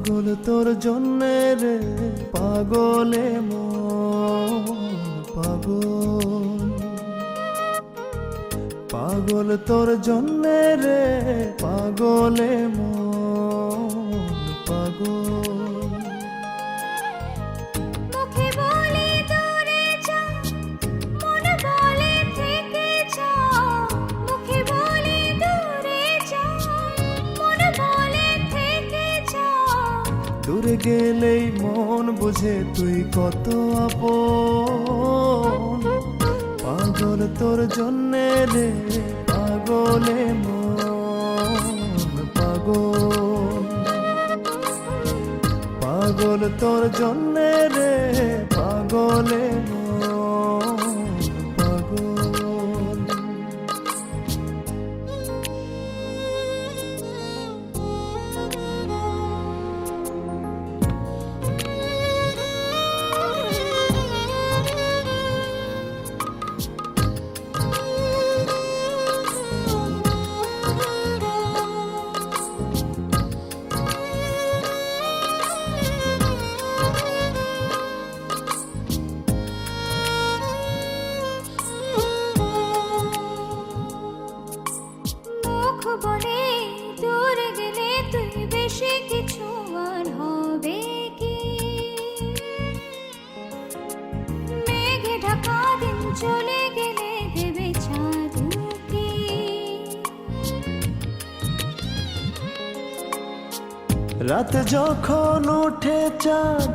পাগল তোর জন্যে রে পাগলে মন পাগল, পাগল তোর জন্যে রে পাগলে মন পাগল। মুখে বলে দূরে যা, মন বলে থেকে যা। মুখে বলে দূরে যা, মন বলে থেকে যা। দূরে গেলেই মন বুঝে তুই কত আপন, পাগল তোর জন্যে রে পাগলে মন পাগল, পাগল তোর জন্যে রে পাগলে মন পাগল। মুখ বলে দূরে গেলে তুই বেশি কিছু আর হবে কি? মেঘে ঢাকা দিন চলে গেলে দেবে চাঁদ কি? রাত যখন উঠে চাঁদ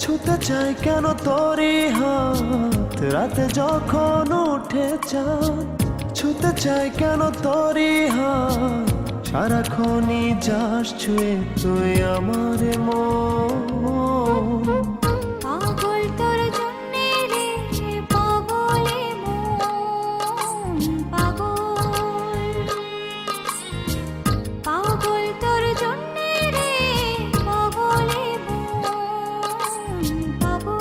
ছুতে চাই কেন তোরই হাত, রাতে যখন উঠে চাঁদ ছুতে চাই কেন তোরই হাত। সারাক্ষণই যাস ছুঁয়ে তুই আমার মন, পাগল তোর জন্যে রে পাগলে মন পাগল, পাগল তোর জন্যে রে পাগলে মন পাগল।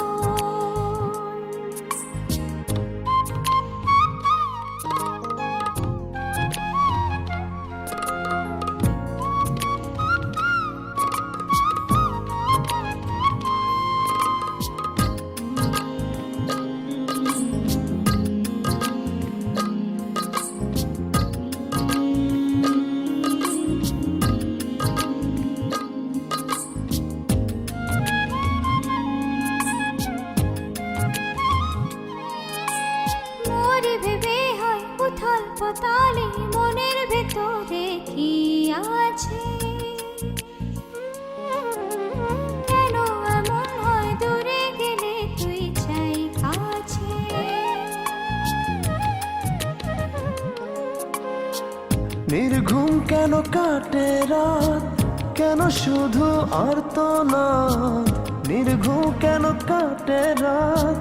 মোরে ভেবে হয় উথাল পাতালে মনের ভেতরে কি আছে? কেন এমন হয় দূরে গেলে তুই চাই কাছে? নির্ঘুম কেন কাটে রাত, কেন শুধু আর্তনাদ। নির্ঘুম কেন কাটে রাত,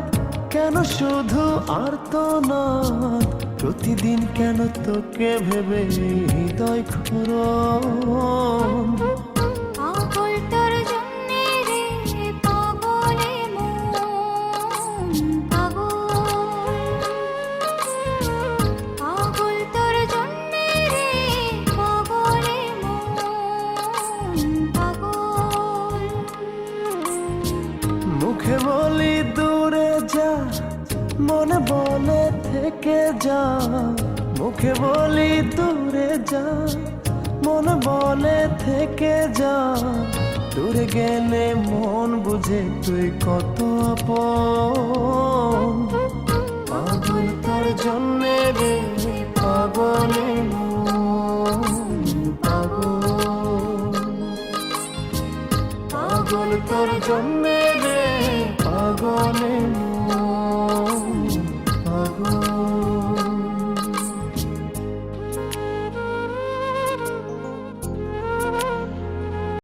কেন শুধু আর্তনাদ। প্রতিদিন কেন তোকে ভেবে হৃদয় ক্ষরণ, পাগল তোর জন্যে রে পাগলে মন পাগল, পাগল তোর জন্যে রে পাগলে মন পাগল। মুখে বলি দূরে যা, মনে বলে থেকে যা। মুখে বলি দূরে যা, মনে বলে থেকে যা। দূরে গেলে মন বুঝে তুই কত আপন, পাগল তোর জন্যে রে পাগলে মন পাগল, পাগল তোর জন্যে রে পাগলে মন।